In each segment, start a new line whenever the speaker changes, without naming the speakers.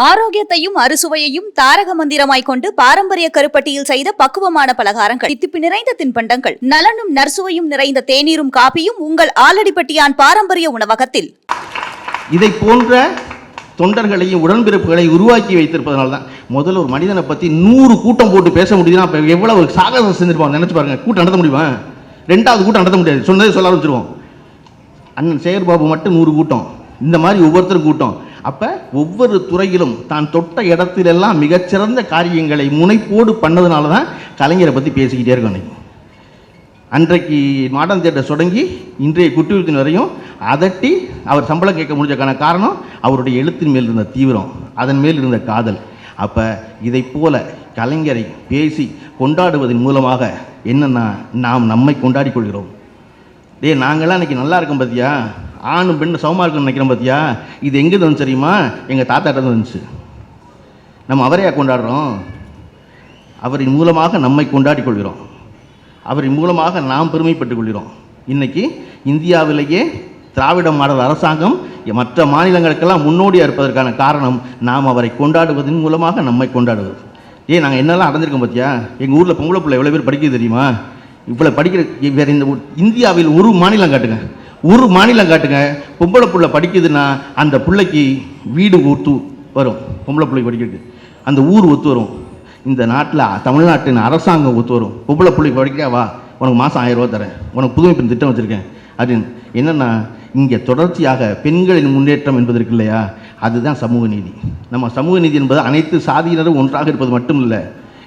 ஆரோக்கியத்தையும் அறுசுவையையும் தாரக மந்திரமாய் கொண்டு பாரம்பரிய கருப்பட்டியில் செய்த பக்குவமான பலகாரங்கள், தித்திப்பு நிறைந்த தின்பண்டங்கள், நலனும் நற்சுவையும் நிறைந்த தேநீரும் காப்பியும் உங்கள் ஆலடிப்பட்டியான் பாரம்பரிய உணவகத்தில்.
இதை போன்ற தொண்டர்களையும் உடன்பிறப்புகளை உருவாக்கி வைத்திருப்பதனால தான் முதல்ல ஒரு மனிதனை பற்றி 100 கூட்டம் போட்டு பேச முடியுதுன்னா அப்போ எவ்வளோ ஒரு சாகசம் செஞ்சிருப்பாங்க நினச்சி பாருங்க. கூட்டம் நடத்த முடியுமா? 2வது கூட்டம் நடத்த முடியாது. சொன்னதே சொல்ல ஆரம்பிச்சிருவோம். அண்ணன் சேகர்பாபு மட்டும் 100 கூட்டம், இந்த மாதிரி ஒவ்வொருத்தரும் கூட்டம். அப்போ ஒவ்வொரு துறையிலும் தான் தொட்ட இடத்திலெல்லாம் மிகச்சிறந்த காரியங்களை முனைப்போடு பண்ணதுனால தான் கலைஞரை பற்றி பேசிக்கிட்டே இருக்கணும். அன்றைக்கு மாடர்ன் தியேட்டர் தொடங்கி இன்றைய குற்றவியத்தின் வரையும் அதட்டி அவர் சம்பளம் கேட்க முடிஞ்சக்கான காரணம் அவருடைய எழுத்தின் மேல் இருந்த தீவிரம், அதன் மேல் இருந்த காதல். அப்போ இதை போல கலைஞரை பேசி கொண்டாடுவதன் மூலமாக என்னென்னா நாம் நம்மை கொண்டாடி கொள்கிறோம். நாங்கள்லாம் இன்றைக்கி நல்லா இருக்கோம் பார்த்தியா, ஆணும் பெண்ணு சமமாக இருக்குன்னு நினைக்கிறோம் பார்த்தியா, இது எங்கேருந்து வந்து தெரியுமா? எங்கள் தாத்தாட்ட வந்துச்சு. நம்ம அவரையா கொண்டாடுறோம்? அவரின் மூலமாக நம்மை கொண்டாடி கொள்கிறோம், அவரின் மூலமாக நாம் பெருமைப்பட்டுக் கொள்கிறோம். இன்றைக்கி இந்தியாவிலேயே திராவிட மாடல் அரசாங்கம் மற்ற மாநிலங்களுக்கெல்லாம் முன்னோடியாக இருப்பதற்கான காரணம் நாம் அவரை கொண்டாடுவதன் மூலமாக நம்மை கொண்டாடுவது. நாங்கள் என்னெல்லாம் அடைஞ்சிருக்கோம் பார்த்தியா, எங்கள் ஊரில் பொம்பளை பிள்ளை எவ்வளோ பேர் படிக்கிறது தெரியுமா? இவ்வளோ படிக்கிற வேறு இந்த இந்தியாவில் ஒரு மாநிலம் காட்டுங்க, ஒரு மாநிலம் காட்டுங்க பொம்பளை பிள்ளை படிக்குதுன்னா அந்த பிள்ளைக்கு வீடு ஒத்து வரும். பொம்பளை பிள்ளை படிக்கிறதுக்கு அந்த ஊர் ஒத்து வரும். இந்த நாட்டில் தமிழ்நாட்டின் அரசாங்கம் ஒத்து வரும். பொம்பளை பிள்ளை படிக்காவா, உனக்கு மாதம் 1000 ரூபா தரேன், உனக்கு புதுமை பெண் திட்டம் வச்சுருக்கேன் அப்படின்னு. என்னென்னா இங்கே தொடர்ச்சியாக பெண்களின் முன்னேற்றம் என்பது இருக்கு இல்லையா, அதுதான் சமூக நீதி. நம்ம சமூக நீதி என்பது அனைத்து சாதியினரும் ஒன்றாக இருப்பது மட்டும் இல்லை.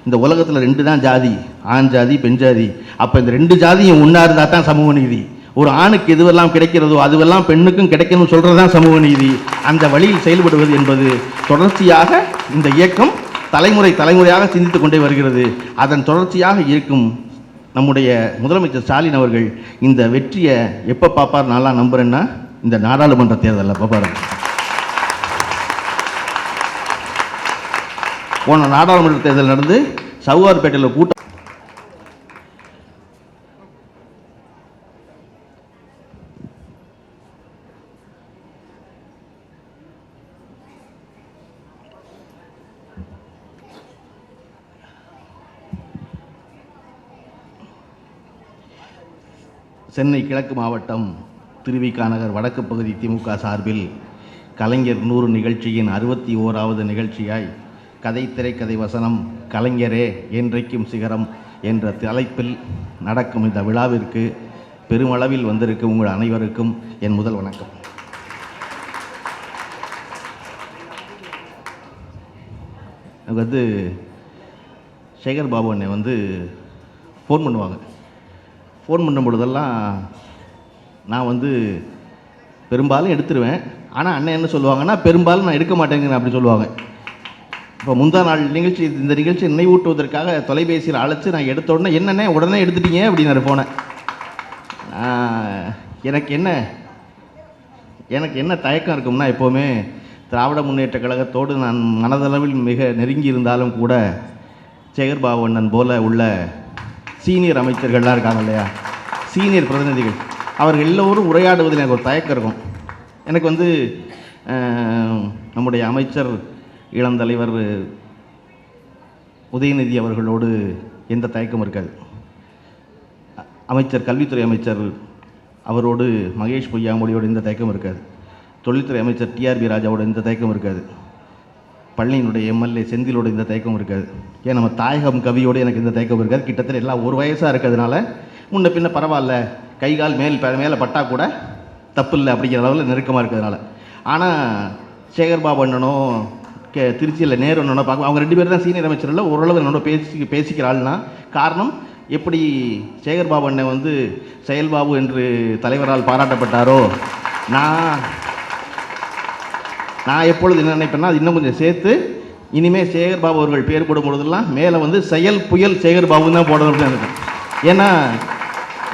இந்த உலகத்தில் 2 தான் ஜாதி, ஆண் ஜாதி பெண் ஜாதி. அப்போ இந்த 2 ஜாதியும் ஒன்றா இருந்தால் தான் சமூக நீதி. ஒரு ஆணுக்கு எதுவெல்லாம் கிடைக்கிறதோ அதுவெல்லாம் பெண்ணுக்கும் கிடைக்கணும்னு சொல்கிறது தான் சமூக நீதி. அந்த வழியில் செயல்படுவது என்பது தொடர்ச்சியாக இந்த இயக்கம் தலைமுறையாக சிந்தித்து கொண்டே வருகிறது. அதன் தொடர்ச்சியாக இருக்கும் நம்முடைய முதலமைச்சர் ஸ்டாலின் அவர்கள் இந்த வெற்றியை எப்போ பார்ப்பார் நல்லா நம்புறேன்னா இந்த நாடாளுமன்ற தேர்தலில் பார்ப்பார். போன நாடாளுமன்ற தேர்தல் நடந்து சவுகார்பேட்டையில் கூட்டம் சென்னை கிழக்கு மாவட்டம் திருவிக நகர் வடக்கு பகுதி திமுக சார்பில் கலைஞர் 100 நிகழ்ச்சியின் 61வது நிகழ்ச்சியாய் கதை திரைக்கதை வசனம் கலைஞரே என்றைக்கும் சிகரம் என்ற தலைப்பில் நடக்கும் இந்த விழாவிற்கு பெருமளவில் வந்திருக்கும் உங்கள் அனைவருக்கும் என் முதல் வணக்கம். எனக்கு சேகர்பாபு அண்ணன் ஃபோன் பண்ணுவாங்க. ஃபோன் பண்ணும் பொழுதெல்லாம் நான் பெரும்பாலும் எடுத்துருவேன். ஆனால் அண்ணன் என்ன சொல்லுவாங்கன்னா பெரும்பாலும் நான் எடுக்க மாட்டேங்கிறேன் அப்படி சொல்லுவாங்க. இப்போ முந்தா நாள் இந்த நிகழ்ச்சி நினைவூட்டுவதற்காக தொலைபேசியில் அழைச்சி நான் எடுத்த உடனே என்னென்ன உடனே எடுத்துட்டீங்க அப்படின்னு போனேன். எனக்கு என்ன தயக்கம் இருக்கும்னா, எப்போவுமே திராவிட முன்னேற்ற கழகத்தோடு நான் மனதளவில் மிக நெருங்கி இருந்தாலும் கூட சேகர்பாபு அண்ணன் போல உள்ள சீனியர் அமைச்சர்கள்லாம் இருக்காங்க இல்லையா, சீனியர் பிரதிநிதிகள், அவர்கள் எல்லோரும் உரையாடுவதில் எனக்கு ஒரு தயக்கம் இருக்கும். எனக்கு நம்முடைய அமைச்சர் இளந்தலைவர் உதயநிதி அவர்களோடு எந்த தயக்கமும் இருக்காது. அமைச்சர் கல்வித்துறை அமைச்சர் அவரோடு மகேஷ் பொய்யாமொழியோடு எந்த தயக்கமும் இருக்காது. தொழில்துறை அமைச்சர் டிஆர்பி ராஜாவோட எந்த தயக்கமும் இருக்காது. பழனியினுடைய எம்எல்ஏ செந்திலோடு இந்த தயக்கம் இருக்காது. ஏன் நம்ம தாயகம் கவியோடு எனக்கு இந்த தயக்கம் இருக்காது. கிட்டத்தட்ட எல்லாம் ஒரு வயசாக இருக்கிறதுனால முன்ன பின்ன பரவாயில்ல, கை கால் மேலே பட்டா கூட தப்பு இல்லை அப்படிங்கிற அளவில் நெருக்கமாக இருக்கிறதுனால. ஆனால் சேகர்பாபு அண்ணனும் திருச்சியில் நேரு அண்ணனோ பார்க்க அவங்க 2 பேர் தான் சீனியர் அமைச்சரில் ஓரளவு என்னோட பேசிக்கிற ஆள்னா காரணம், எப்படி சேகர்பாபு அண்ணன் செயல்பாபு என்று தலைவரால் பாராட்டப்பட்டாரோ, நான் எப்பொழுது என்ன நினைப்பேன்னா அது இன்னும் கொஞ்சம் சேர்த்து இனிமேல் சேகர்பாபு அவர்கள் பேர் போடும் பொழுதெல்லாம் மேலே செயல் புயல் சேகர்பாபு தான் போடணும் அப்படின்னு நினைப்பேன். ஏன்னா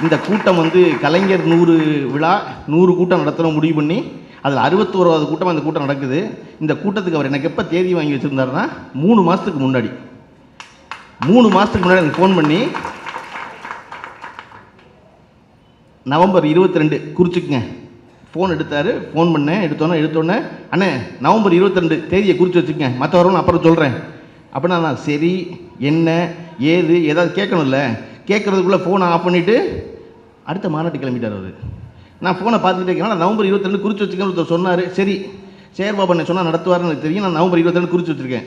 இந்த கூட்டம் கலைஞர் 100 விழா 100 கூட்டம் நடத்தணும் முடிவு பண்ணி அதில் 61வது கூட்டம் அந்த கூட்டம் நடக்குது. இந்த கூட்டத்துக்கு அவர் எனக்கு எப்போ தேதி வாங்கி வச்சுருந்தாருன்னா 3 மாதத்துக்கு முன்னாடி எனக்கு ஃபோன் பண்ணி நவம்பர் 22 குறிச்சிக்குங்க ஃபோன் எடுத்தார். ஃபோன் பண்ணேன். எடுத்தோன்னே அண்ணே நவம்பர் 22 தேதியை குறித்து வச்சுக்கங்க, மற்ற வரவும் அப்புறம் சொல்கிறேன் அப்படின்னா நான் சரி என்ன ஏது ஏதாவது கேட்கணும்ல, கேட்குறதுக்குள்ளே ஃபோனை ஆஃப் பண்ணிவிட்டு அடுத்த மாநாட்டு கிளம்பிட்டார் அவர். நான் ஃபோனை பார்த்துக்கிட்டே இருக்கேன். நவம்பர் 22 குறித்து வச்சுக்கன்னு ஒருத்தர் சொன்னார். சரி சேர்பாபு என்ன சொன்னால் நடத்துவார்னு எனக்கு தெரியும். நான் நவம்பர் 22 குறித்து வச்சுருக்கேன்.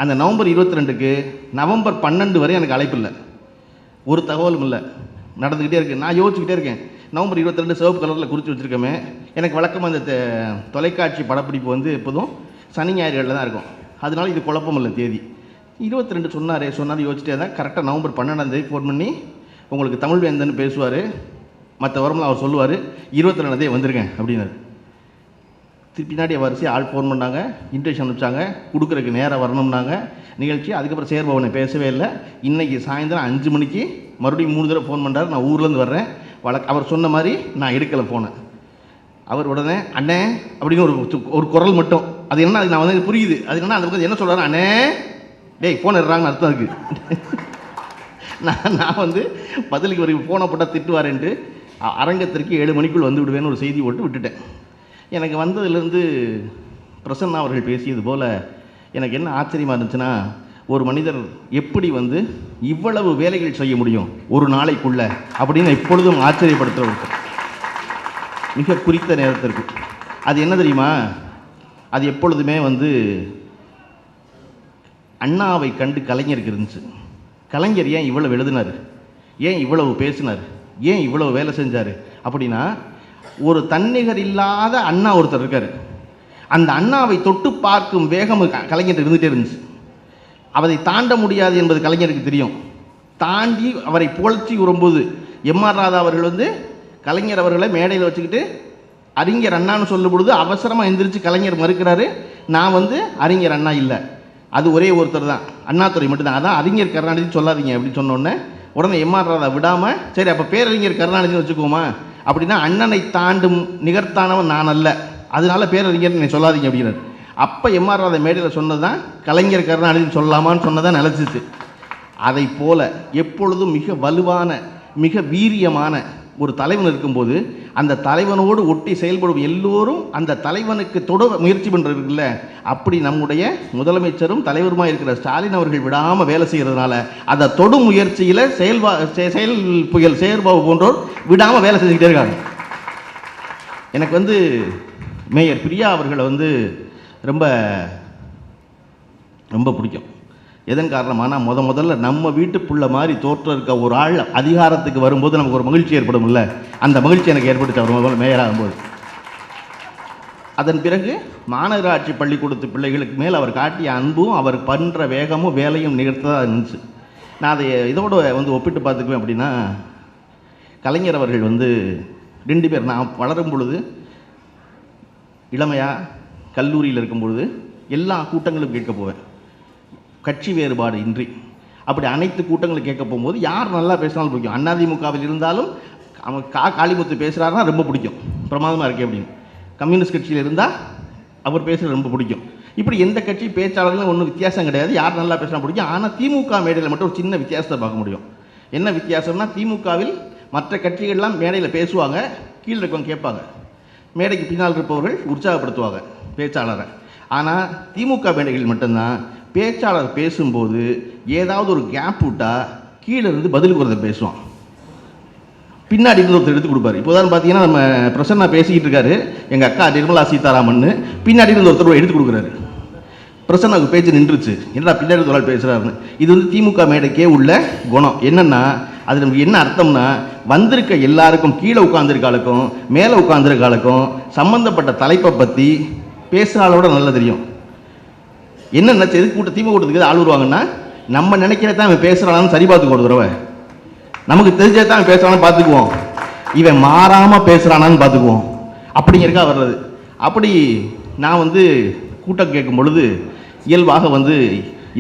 அந்த நவம்பர் 22க்கு நவம்பர் 12 வரை எனக்கு அழைப்பு இல்லை, ஒரு தகவலும் இல்லை, நடந்துக்கிட்டே இருக்குது. நான் யோசிச்சுக்கிட்டே இருக்கேன், நவம்பர் 22 சிவப்பு கலரில் குறித்து வச்சுருக்கோமே. எனக்கு வழக்கமாக இந்த தொலைக்காட்சி படப்பிடிப்பு வந்து எப்போதும் சனி ஞாயிறுகளில் தான் இருக்கும், அதனால இது குழப்பம் இல்லை தேதி. 22 சொன்னார் யோசிச்சிட்டே தான். கரெக்டாக நவம்பர் 12 ஃபோன் பண்ணி உங்களுக்கு தமிழ் வேந்தன்னு பேசுவார், மற்ற வரமெல்லாம் அவர் சொல்லுவார், 22 வந்துருக்கேன் அப்படின்னாரு. பின்னாடி வரிசை ஆள் ஃபோன் பண்ணாங்க, இன்விடேஷன் அனுப்பிச்சாங்க, கொடுக்குறதுக்கு நேராக வரணும்னாங்க நிகழ்ச்சி. அதுக்கப்புறம் சேர்பவனை பேசவே இல்லை. இன்றைக்கி சாயந்தரம் 5 மணிக்கு மறுபடியும் 3 தடவை ஃபோன் பண்ணுறாரு. நான் ஊர்லேருந்து வர்றேன், அவர் சொன்ன மாதிரி நான் எடுக்கலை ஃபோனை. அவர் உடனே அண்ணே அப்படின்னு ஒரு குரல் மட்டும், அது என்ன அது நான் வந்து புரியுது, அது என்னன்னா அந்த பக்கம் என்ன சொல்கிறாரு, அண்ணே டேய் ஃபோன் எடுறாங்கன்னு அர்த்தம் இருக்குது. நான் வந்து பதிலுக்கு ஒரு ஃபோனை போட்டால் திட்டுவாரேன்ட்டு அரங்கத்திற்கு 7 மணிக்குள் வந்து விடுவேன்னு ஒரு செய்தி போட்டு விட்டுட்டேன். எனக்கு வந்ததுலேருந்து பிரசன்னா அவர்கள் பேசியது போல் எனக்கு என்ன ஆச்சரியமாக இருந்துச்சுன்னா, ஒரு மனிதர் எப்படி வந்து இவ்வளவு வேலைகள் செய்ய முடியும் ஒரு நாளைக்குள்ள அப்படின்னு எப்பொழுதும் ஆச்சரியப்படுத்துகிறவர்கள் மிக குறித்த நேரத்திற்கு. அது என்ன தெரியுமா, அது எப்பொழுதுமே வந்து அண்ணாவை கண்டு கலைஞருக்கு இருந்துச்சு. கலைஞர் ஏன் இவ்வளவு எழுதினார், ஏன் இவ்வளவு பேசினார், ஏன் இவ்வளவு வேலை செஞ்சார் அப்படின்னா, ஒரு தன்னிகர் இல்லாத அண்ணா ஒருத்தர் இருக்கார். அந்த அண்ணாவை தொட்டு பார்க்கும் வேகம் கலைஞர் இருந்துகிட்டே இருந்துச்சு. அவரை தாண்ட முடியாது என்பது கலைஞருக்கு தெரியும். தாண்டி அவரை புகழ்ச்சி வரும்போது எம்.ஆர். ராதா அவர்கள் வந்து கலைஞர் அவர்களை மேடையில் வச்சுக்கிட்டு அறிஞர் அண்ணான்னு சொல்லும் பொழுது அவசரமாக எந்திரிச்சு கலைஞர் மறுக்கிறாரு, நான் வந்து அறிஞர் அண்ணா இல்லை, அது ஒரே ஒருத்தர் தான், அண்ணாதுரை மட்டும்தான், அதான் அறிஞர் கருணாநிதி சொல்லாதீங்க அப்படின்னு சொன்னோடனே உடனே எம்.ஆர். ராதா விடாமல் சரி அப்போ பேரறிஞர் கருணாநிதினு வச்சுக்குவோமா, அப்படின்னா அண்ணனை தாண்டும் நிகர்த்தானவன் நான் அல்ல, அதனால பேரறிஞர் நீ சொல்லாதீங்க அப்படிங்கிறார். அப்போ எம்.ஆர். ராதா மேடையில் சொன்னது தான் கலைஞர் கருணாநிதினு சொல்லலாமான்னு சொன்னதான் நிலச்சிச்சு. அதை போல எப்பொழுதும் மிக வலுவான மிக வீரியமான ஒரு தலைவன் இருக்கும்போது அந்த தலைவனோடு ஒட்டி செயல்படும் எல்லோரும் அந்த தலைவனுக்கு தொட முயற்சி பண்ணுறதுல, அப்படி நம்முடைய முதலமைச்சரும் தலைவருமா இருக்கிற ஸ்டாலின் அவர்கள் விடாமல் வேலை செய்கிறதுனால அந்த தொடு முயற்சியில் செயல் புயல் சேர்பாபு போன்றோர் விடாமல் வேலை செஞ்சுக்கிட்டே இருக்காங்க. எனக்கு வந்து மேயர் பிரியா அவர்களை வந்து ரொம்ப ரொம்ப பிடிக்கும். எதன் காரணமானா முதல்ல நம்ம வீட்டு புள்ள மாதிரி தோற்றம் இருக்க ஒரு ஆள் அதிகாரத்துக்கு வரும்போது நமக்கு ஒரு மகிழ்ச்சி ஏற்படும் இல்லை, அந்த மகிழ்ச்சி எனக்கு ஏற்படுத்தி அவர் முதல்ல மேயராகும்போது. அதன் பிறகு மாநகராட்சி பள்ளிக்கூடத்து பிள்ளைகளுக்கு மேல் அவர் காட்டிய அன்பும் அவர் பண்ணுற வேகமும் வேலையும் நிகழ்த்ததாக இருந்துச்சு. நான் அதை இதோடு வந்து ஒப்பிட்டு பார்த்துக்குவேன். அப்படின்னா கலைஞர் அவர்கள் வந்து 2 பேர், நான் வளரும் பொழுது இளமையாக கல்லூரியில் இருக்கும்பொழுது எல்லா கூட்டங்களும் கேட்க போவேன், கட்சி வேறுபாடு இன்றி. அப்படி அனைத்து கூட்டங்களும் கேட்க போகும்போது யார் நல்லா பேசினாலும் பிடிக்கும். அதிமுகவில் இருந்தாலும் அவன் காளிமுத்து பேசுகிறாருன்னா ரொம்ப பிடிக்கும், பிரமாதமாக இருக்கே அப்படின்னு. கம்யூனிஸ்ட் கட்சியில் இருந்தால் அவர் பேசுகிறது ரொம்ப பிடிக்கும். இப்படி எந்த கட்சி பேச்சாளர்களும் ஒன்றும் வித்தியாசம் கிடையாது, யார் நல்லா பேசினா பிடிக்கும். ஆனால் திமுக மேடையில் மட்டும் ஒரு சின்ன வித்தியாசத்தை பார்க்க முடியும். என்ன வித்தியாசம்னா, திமுகவில் மற்ற கட்சிகள்லாம் மேடையில் பேசுவாங்க, கீழே இருக்கவங்க கேட்பாங்க, மேடைக்கு பின்னால் இருப்பவர்கள் உற்சாகப்படுத்துவாங்க பேச்சாளரை. ஆனால் திமுக மேடைகளில் மட்டும்தான் பேச்சாளர் பேசும்போது ஏதாவது ஒரு கேப் விட்டால் கீழே இருந்து பதிலுக்கு ஒருத்தர் பேசுவான், பின்னாடி இருந்து ஒருத்தர் எடுத்து கொடுப்பாரு. இப்போ தான் பார்த்தீங்கன்னா நம்ம பிரசன்னா பேசிக்கிட்டு இருக்காரு, எங்கள் அக்கா நிர்மலா சீதாராமன் பின்னாடி இருந்து ஒருத்தர் எடுத்து கொடுக்குறாரு. பிரசன்னாவுக்கு பேச்சு நின்றுச்சு, என்னடா பின்னாடி ஒரு ஆள் பேசுகிறாருன்னு. இது வந்து திமுக மேடைக்கே உள்ள குணம். என்னென்னா அது நமக்கு என்ன அர்த்தம்னா, வந்திருக்க எல்லாருக்கும் கீழே உட்காந்துருக்காளுக்கும் மேலே உட்காந்துருக்காளுக்கும் சம்மந்தப்பட்ட தலைப்பை பற்றி பேசுகிறாளோட நல்லா தெரியும். என்ன நினச்சி எதுக்கு கூட்ட திமுக கூட்டத்துக்கு ஆள் வருவாங்கன்னா, நம்ம நினைக்கிறதான் அவன் பேசுகிறான்னு சரி பார்த்துக்கு ஒரு தடவை, நமக்கு தெரிஞ்சதான் அவன் பேசுகிறான்னு பார்த்துக்குவோம், இவன் மாறாமல் பேசுகிறானான்னு பார்த்துக்குவோம், அப்படிங்கிறக்கா வர்றது. அப்படி நான் வந்து கூட்டம் கேட்கும் பொழுது இயல்பாக வந்து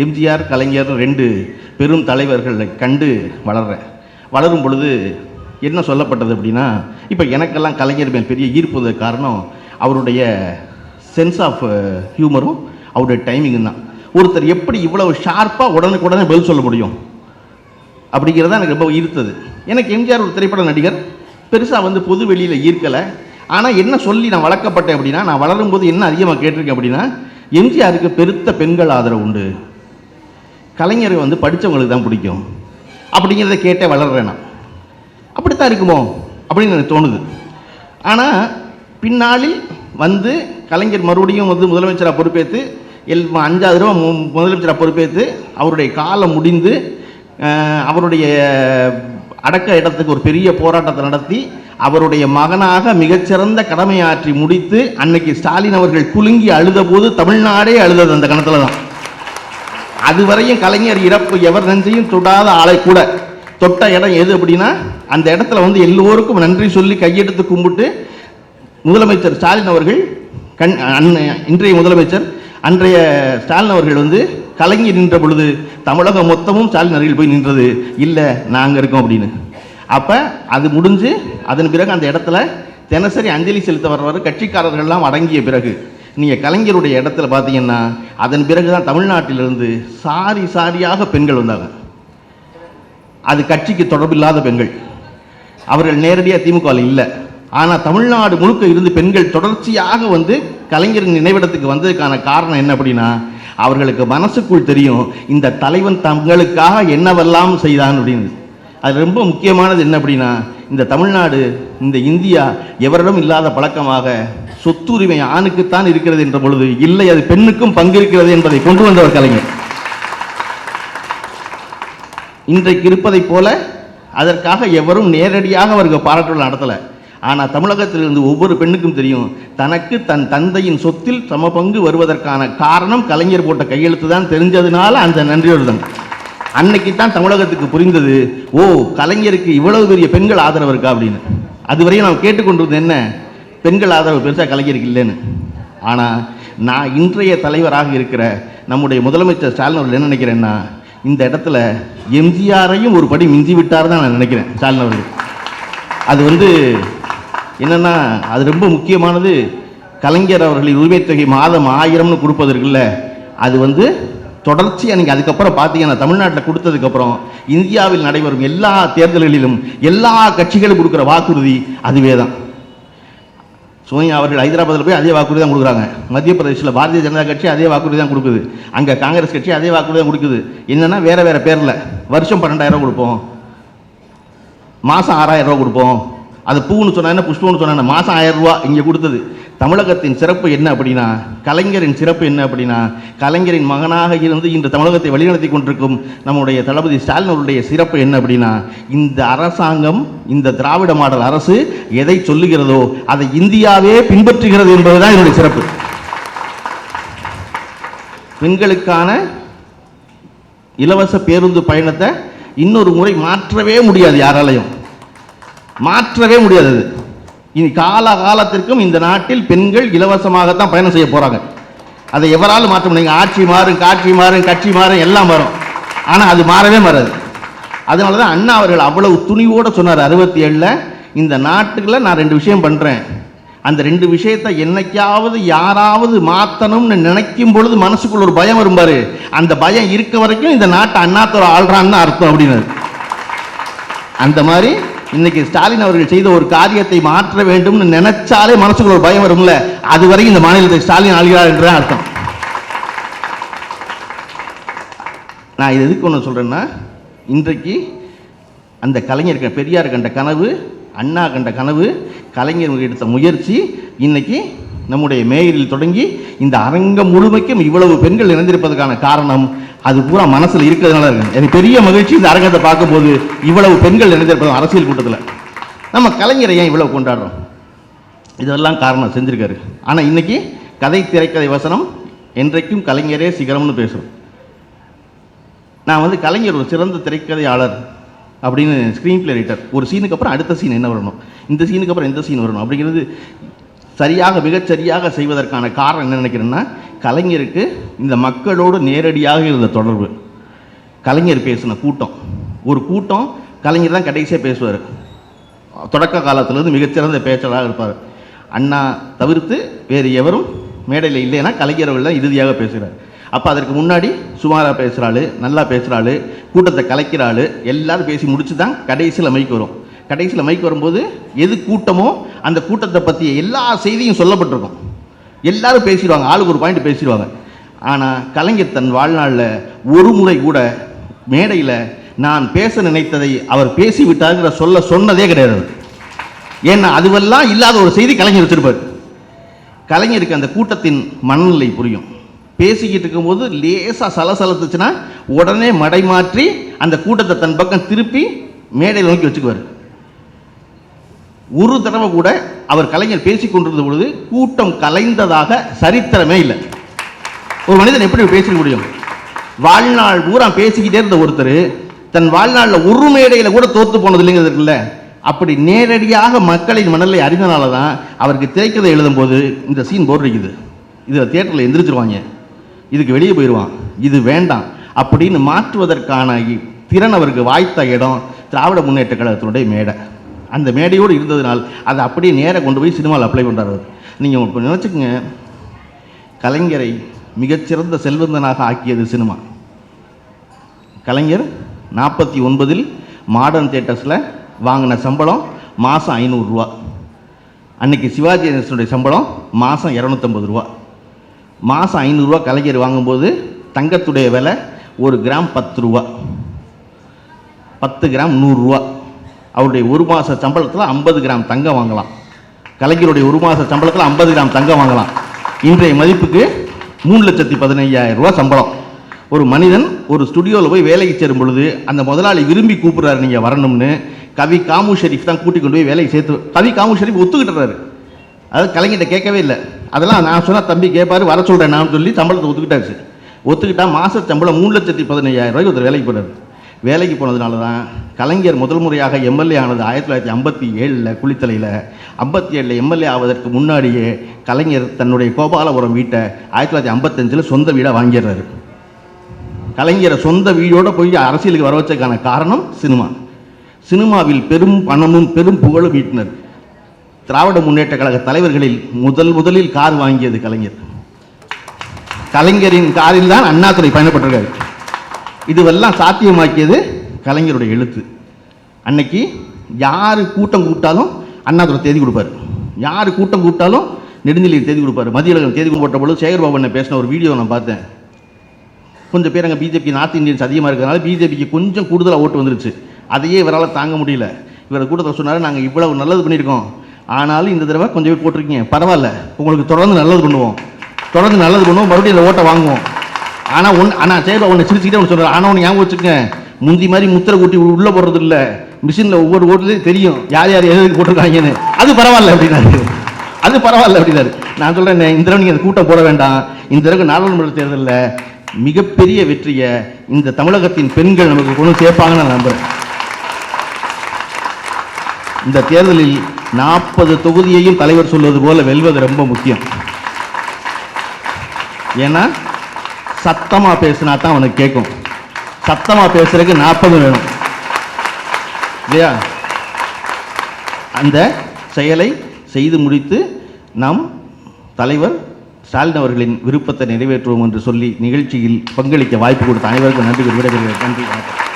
எம்ஜிஆர் கலைஞர் 2 பெரும் தலைவர்களை கண்டு வளரும் பொழுது என்ன சொல்லப்பட்டது அப்படின்னா, இப்போ எனக்கெல்லாம் கலைஞர் மேல் பெரிய ஈர்ப்பது காரணம் அவருடைய சென்ஸ் ஆஃப் ஹியூமரும் அவருடைய டைமிங்கும் தான். ஒருத்தர் எப்படி இவ்வளவு ஷார்ப்பாக உடனுக்குடனே பதில் சொல்ல முடியும் அப்படிங்கிறத எனக்கு ரொம்ப ஈர்த்தது. எனக்கு எம்ஜிஆர் ஒரு திரைப்பட நடிகர், பெருசாக வந்து பொது வெளியில் ஈர்க்கலை. ஆனால் என்ன சொல்லி நான் வளர்க்கப்பட்டேன் அப்படின்னா, நான் வளரும்போது என்ன அதிகமாக கேட்டிருக்கேன் அப்படின்னா, எம்ஜிஆருக்கு பெருத்த பெண்கள் ஆதரவு உண்டு, கலைஞரை வந்து படித்தவங்களுக்கு தான் பிடிக்கும் அப்படிங்கிறத கேட்டே வளர்றேன் நான். அப்படித்தான் இருக்குமோ அப்படின்னு எனக்கு தோணுது. ஆனால் பின்னாளில் வந்து கலைஞர் மறுபடியும் வந்து முதலமைச்சராக பொறுப்பேற்று 5வது தடவை முதலமைச்சராக பொறுப்பேற்று அவருடைய காலம் முடிந்து அவருடைய அடக்க இடத்துக்கு ஒரு பெரிய போராட்டத்தை நடத்தி அவருடைய மகனாக மிகச்சிறந்த கடமையாற்றி முடித்து அன்னைக்கு ஸ்டாலின் அவர்கள் குலுங்கி அழுத போது தமிழ்நாடே அழுதது அந்த கணத்தில் தான். அதுவரையும் கலைஞர் இறப்பு எவர் நெஞ்சையும் தொடாத ஆளை கூட தொட்ட இடம் எது அப்படின்னா, அந்த இடத்துல வந்து எல்லோருக்கும் நன்றி சொல்லி கையெடுத்து கும்பிட்டு முதலமைச்சர் ஸ்டாலின் அவர்கள் இன்றைய முதலமைச்சர் அன்றைய ஸ்டாலின் அவர்கள் வந்து கலைஞர் நின்ற பொழுது தமிழகம் மொத்தமும் ஸ்டாலின் அருகில் போய் நின்றது, இல்லை நாங்கள் இருக்கோம் அப்படின்னு. அப்போ அது முடிஞ்சு அதன் பிறகு அந்த இடத்துல தினசரி அஞ்சலி செலுத்த வர்றவர் கட்சிக்காரர்கள்லாம் அடங்கிய பிறகு நீங்கள் கலைஞருடைய இடத்துல பார்த்தீங்கன்னா அதன் பிறகு தான் தமிழ்நாட்டிலிருந்து சாரியாக பெண்கள் வந்தாங்க. அது கட்சிக்கு தொடர்பில்லாத பெண்கள், அவர்கள் நேரடியாக திமுகவில் இல்லை. ஆனால் தமிழ்நாடு முழுக்க இருந்து பெண்கள் தொடர்ச்சியாக வந்து கலைஞரின் நினைவிடத்துக்கு வந்ததுக்கான காரணம் என்ன அப்படின்னா, அவர்களுக்கு மனசுக்குள் தெரியும் இந்த தலைவன் தங்களுக்காக என்னவெல்லாம் செய்தான் அப்படின்னு. அது ரொம்ப முக்கியமானது என்ன அப்படின்னா, இந்த தமிழ்நாடு இந்த இந்தியா எவரிடம் இல்லாத பழக்கமாக சொத்துரிமை ஆணுக்குத்தான் இருக்கிறது என்ற பொழுது இல்லை, அது பெண்ணுக்கும் பங்கு இருக்கிறது என்பதை கொண்டு வந்தவர் கலைஞர். இன்றைக்கு இருப்பதை போல அதற்காக எவரும் நேரடியாக அவருக்கு பாராட்டுகள் நடத்தலை. ஆனால் தமிழகத்திலிருந்து ஒவ்வொரு பெண்ணுக்கும் தெரியும் தனக்கு தன் தந்தையின் சொத்தில் சம பங்கு வருவதற்கான காரணம் கலைஞர் போட்ட கையெழுத்து தான். தெரிஞ்சதுனால அந்த நன்றியோடு தான் அன்னைக்கு தான் தமிழகத்துக்கு புரிந்தது, ஓ கலைஞருக்கு இவ்வளவு பெரிய பெண்கள் ஆதரவு இருக்கா அப்படின்னு. அதுவரையும் நாம் கேட்டுக்கொண்டிருந்தது என்ன, பெண்கள் ஆதரவு பெருசாக கலைஞருக்கு இல்லைன்னு. ஆனால் நான் இன்றைய தலைவராக இருக்கிற நம்முடைய முதலமைச்சர் ஸ்டாலின் அவர்கள் என்ன நினைக்கிறேன்னா, இந்த இடத்துல எம்ஜிஆரையும் ஒரு படி மிஞ்சி விட்டார் தான் நான் நினைக்கிறேன் ஸ்டாலின் அவர்கள். அது வந்து என்னென்னா, அது ரொம்ப முக்கியமானது. கலைஞர் அவர்களின் உரிமை தொகை மாதம் 1000ன்னு கொடுப்பதற்குள்ள அது வந்து தொடர்ச்சியாக நீங்கள் அதுக்கப்புறம் பார்த்தீங்கன்னா தமிழ்நாட்டில் கொடுத்ததுக்கப்புறம் இந்தியாவில் நடைபெறும் எல்லா தேர்தல்களிலும் எல்லா கட்சிகளும் கொடுக்குற வாக்குறுதி அதுவே தான். சோனியா அவர்கள் ஹைதராபாத்தில் போய் அதே வாக்குறுதி தான் கொடுக்குறாங்க. மத்திய பிரதேசில் பாரதிய ஜனதா கட்சி அதே வாக்குறுதி தான் கொடுக்குது. அங்கே காங்கிரஸ் கட்சி அதே வாக்குறுதி தான் கொடுக்குது. என்னென்னா வேறு வேறு பேரில் வருஷம் 12,000 கொடுப்போம், மாதம் 6,000 கொடுப்போம். அது பூன்னு சொன்னா என்ன, புஷ்பம்னு சொன்னா மாதம் 1000 ரூபா இங்கே கொடுத்தது. தமிழகத்தின் சிறப்பு என்ன அப்படின்னா, கலைஞரின் சிறப்பு என்ன அப்படின்னா, கலைஞரின் மகனாக இருந்து இன்று தமிழகத்தை வழிநடத்தி கொண்டிருக்கும் நம்முடைய தளபதி ஸ்டாலின் அவருடைய சிறப்பு என்ன அப்படின்னா, இந்த அரசாங்கம் இந்த திராவிட மாடல் அரசு எதை சொல்லுகிறதோ அதை இந்தியாவே பின்பற்றுகிறது என்பதுதான் என்னுடைய சிறப்பு. பெண்களுக்கான இலவச பேருந்து பயணத்தை இன்னொரு முறை மாற்றவே முடியாது, யாராலையும் மாற்றவே முடியாது. இனி காலத்திற்கும் இந்த நாட்டில் பெண்கள் இலவசமாகத்தான் பயணம் செய்ய போறாங்க. அதை எவராலும் மாற்ற முடியும். ஆட்சி மாறும், காட்சி மாறும், கட்சி மாறும், எல்லாம் மாறும். ஆனால் அது மாறவே மாறாது. அதனால தான் அண்ணா அவர்கள் அவ்வளவு துணிவோடு சொன்னார் 67ல், இந்த நாட்டுக்குள்ள நான் 2 விஷயம் பண்ணுறேன், அந்த 2 விஷயத்தை என்னைக்காவது யாராவது மாற்றணும்னு நினைக்கும் பொழுது மனசுக்குள்ள ஒரு பயம் வரும்பாரு, அந்த பயம் இருக்க வரைக்கும் இந்த நாட்டை அண்ணாத்தோட ஆள்றான்னு அர்த்தம் அப்படின்னாரு. அந்த மாதிரி இன்னைக்கு ஸ்டாலின் அவர்கள் செய்த ஒரு காரியத்தை மாற்ற வேண்டும்னு நினைச்சாலே மனசுக்குள்ள ஒரு பயம் வரும்ல, அது வரைக்கும் இந்த மாநிலத்தை ஸ்டாலின் ஆளுகிறார் என்றுதான் அர்த்தம். நான் இது எதுக்கு ஒன்று சொல்றேன்னா, இன்றைக்கு அந்த கலைஞர் பெரியார் கண்ட கனவு, அண்ணா கண்ட கனவு, கலைஞர் எடுத்த முயற்சி இன்னைக்கு நம்முடைய மேயரில் தொடங்கி இந்த அரங்கம் முழுமைக்கும் இவ்வளவு பெண்கள் இணைந்திருப்பதற்கான காரணம் அது பூரா மனசில் இருக்கிறதுனால இருக்கு. எனக்கு பெரிய மகிழ்ச்சி இந்த அரங்கத்தை பார்க்கும்போது இவ்வளவு பெண்கள் இணைந்திருப்பதும் அரசியல் கூட்டத்தில். நம்ம கலைஞரை ஏன் இவ்வளவு கொண்டாடுறோம், இதெல்லாம் காரணம் செஞ்சிருக்காரு. ஆனால் இன்னைக்கு கதை திரைக்கதை வசனம் என்றைக்கும் கலைஞரே சிகரம்னு பேசுகிறோம். நான் வந்து கலைஞர் ஒரு சிறந்த திரைக்கதையாளர் அப்படின்னு ஸ்க்ரீன் பிளே ரைட்டர், ஒரு சீனுக்கு அப்புறம் அடுத்த சீன் என்ன வரணும், இந்த சீனுக்கு அப்புறம் எந்த சீன் வரணும் அப்படிங்கிறது மிகச்சரியாக செய்வதற்கான காரணம் என்ன நினைக்கிறேன்னா, கலைஞருக்கு இந்த மக்களோடு நேரடியாக இருந்த தொடர்பு. கலைஞர் பேசின கூட்டம், ஒரு கூட்டம் கலைஞர் தான் கடைசியாக பேசுவார். தொடக்க காலத்திலிருந்து மிகச்சிறந்த பேச்சாளராக இருப்பார். அண்ணா தவிர்த்து வேறு எவரும் மேடையில் இல்லைன்னா கலைஞர்கள் தான் இறுதியாக பேசுகிறார். அப்போ அதற்கு முன்னாடி சுமாராக பேசுகிறாள், நல்லா பேசுகிறாள், கூட்டத்தை கலைக்கிறாள், எல்லாரும் பேசி முடிச்சு தான் கடைசியில் மைக்கு வரும். கடைசியில் மைக் வரும்போது எது கூட்டமோ அந்த கூட்டத்தை பற்றிய எல்லா செய்தியும் சொல்லப்பட்டிருக்கும். எல்லாரும் பேசிடுவாங்க, ஆளுக்கு ஒரு பாயிண்ட் பேசிடுவாங்க. ஆனால் கலைஞர் தன் வாழ்நாளில் ஒரு முறை கூட மேடையில் நான் பேச நினைத்ததை அவர் பேசிவிட்டார்கிற சொன்னதே கிடையாது. ஏன்னா அதுவெல்லாம் இல்லாத ஒரு செய்தி கலைஞர் வச்சிருப்பார். கலைஞருக்கு அந்த கூட்டத்தின் மனநிலை புரியும். பேசிக்கிட்டு இருக்கும்போது லேசாக சலசலத்துச்சுன்னா உடனே மடை மாற்றி அந்த கூட்டத்தை தன் பக்கம் திருப்பி மேடையில் நோக்கி வச்சுக்குவார். ஒரு தடவை கூட அவர் கலைஞர் பேசிக் கொண்டிருந்த பொழுது கூட்டம் கலைந்ததாக சரித்திரமே இல்லை. ஒரு மனிதன் எப்படி பேசிக்க முடியும்? வாழ்நாள் பூரா பேசிக்கிட்டே இருந்த ஒருத்தர் தன் வாழ்நாளில் ஒரு மேடையில் கூட தோற்று போனது இல்லைங்கிறது இருக்குல்ல. அப்படி நேரடியாக மக்களின் மனநிலை அறிந்தனால தான் அவருக்கு திரைக்கதை எழுதும்போது இந்த சீன் போர் அடிக்குது, இதில் தியேட்டரில் எந்திரிச்சிருவாங்க, இதுக்கு வெளியே போயிடுவான், இது வேண்டாம் அப்படின்னு மாற்றுவதற்கான திறன் அவருக்கு வாய்த்த இடம் திராவிட முன்னேற்ற கழகத்தினுடைய மேடை. அந்த மேடையோடு இருந்ததுனால் அதை அப்படியே நேராக கொண்டு போய் சினிமாவில் அப்ளை பண்ணுறாரு. நீங்கள் இப்போ நினச்சிக்கோங்க, கலைஞரை மிகச்சிறந்த செல்வந்தனாக ஆக்கியது சினிமா. கலைஞர் 49 மாடர்ன் தியேட்டர்ஸில் வாங்கின சம்பளம் மாதம் 500 ரூபா. அன்றைக்கி சிவாஜி கணேசனுடைய சம்பளம் மாதம் 250 ரூபா. மாதம் 500 ரூபா கலைஞர் வாங்கும்போது தங்கத்துடைய விலை 1 கிராம் 10 ரூபா, 10 கிராம் 100 ரூபா. அவருடைய ஒரு மாத சம்பளத்தில் 50 கிராம் தங்கம் வாங்கலாம். கலைஞருடைய ஒரு மாத சம்பளத்தில் 50 கிராம் தங்கம் வாங்கலாம். இன்றைய மதிப்புக்கு 3,15,000 ரூபா சம்பளம். ஒரு மனிதன் ஒரு ஸ்டுடியோவில் போய் வேலைக்கு சேரும் பொழுது அந்த முதலாளி விரும்பி கூப்பிட்றாரு நீங்கள் வரணும்னு, கவி காமு ஷெரீஃப் தான் கூட்டிக் கொண்டு போய் வேலைக்கு சேர்த்து. கவி காமு ஷெரீஃப் ஒத்துக்கிட்டுறாரு. அதாவது கலைஞர்கிட்ட கேட்கவே இல்லை. அதெல்லாம் நான் சொன்னால் தம்பி கேட்பாரு, வர சொல்கிறேன் நான் சொல்லி சம்பளத்தை ஒத்துக்கிட்டாச்சு. ஒத்துக்கிட்டா மாத சம்பளம் 3,15,000 ரூபாய்க்கு ஒருத்தர் வேலைக்கு போனார். வேலைக்கு போனதுனால தான் கலைஞர் முதல் முறையாக எம்எல்ஏ ஆனது 1957 குளித்தலையில். 57 எம்எல்ஏ ஆவதற்கு முன்னாடியே கலைஞர் தன்னுடைய கோபாலபுரம் வீட்டை 1955 சொந்த வீடாக வாங்கிடுறாரு. கலைஞரை சொந்த வீடோடு போய் அரசியலுக்கு வர வச்சதுக்கான காரணம் சினிமா. சினிமாவில் பெரும் பணமும் பெரும் புகழும் ஈட்டினர். திராவிட முன்னேற்ற கழக தலைவர்களில் முதலில் கார் வாங்கியது கலைஞர். கலைஞரின் காரில் தான் அண்ணாதுரை பயணப்பட்டிருக்காரு. இதுவெல்லாம் சாத்தியமாக்கியது கலைஞருடைய எழுத்து. அன்னைக்கு யார் கூட்டம் கூப்பிட்டாலும் அண்ணாதுரை தேதி கொடுப்பார், யார் கூட்டம் கூப்பிட்டாலும் நெடுஞ்செழியன் தேதி கொடுப்பார். மதியழகன் தேதி போட்ட பொழுது சேகர்பாபு என்ன பேசின ஒரு வீடியோ நான் பார்த்தேன். கொஞ்சம் பேர் அங்கே பிஜேபி நார்த் இந்தியன்ஸ் அதிகமாக இருக்கிறதுனால பிஜேபிக்கு கொஞ்சம் கூடுதலாக ஓட்டு வந்துருச்சு. அதையே இவரால் தாங்க முடியல. இவரை கூட்டத்தில் சொன்னார், நாங்கள் இவ்வளவு நல்லது பண்ணியிருக்கோம், ஆனாலும் இந்த தடவை கொஞ்சம் பேர் போட்டிருக்கீங்க, பரவாயில்ல, உங்களுக்கு தொடர்ந்து நல்லது பண்ணுவோம், மறுபடியும் இந்த ஓட்டை வாங்குவோம். ஆனால் சேகர்பாபு ஒன்று சிரிச்சுக்கிட்டே ஒன்று சொல்கிறார், ஆனால் ஒன்று ஞாபகம் வச்சுக்கங்க, முந்தி மாதிரி முத்திரை கூட்டி உள்ளே போடுறது இல்லை, மிஷினில் ஒவ்வொரு ஓட்டுலேயும் தெரியும் யார் யார் எதுக்கு போட்டிருக்காங்கன்னு, அது பரவாயில்ல அப்படின்னாரு. அது பரவாயில்ல அப்படின்னாரு. நான் சொல்கிறேன், இந்த தடவை நீங்கள் கூட்டம் போட வேண்டாம், இந்த தடவை நாடாளுமன்ற தேர்தலில் மிகப்பெரிய வெற்றியை இந்த தமிழகத்தின் பெண்கள் நமக்கு கொண்டு சேர்ப்பாங்கன்னு நான் நம்புகிறேன். இந்த தேர்தலில் 40 தொகுதியையும் தலைவர் சொல்வது போல வெல்வது ரொம்ப முக்கியம். ஏன்னா சத்தமாக பேசினா தான் அவனுக்கு கேட்கும். சத்தமாக பேசுறதுக்கு 40 வேணும் இல்லையா? அந்த செயலை செய்து முடித்து நாம் தலைவர் ஸ்டாலின் அவர்களின் விருப்பத்தை நிறைவேற்றுவோம் என்று சொல்லி நிகழ்ச்சியில் பங்களிக்க வாய்ப்பு கொடுத்த அனைவருக்கும் நன்றி. விடைபெறுகிறேன். நன்றி, வணக்கம்.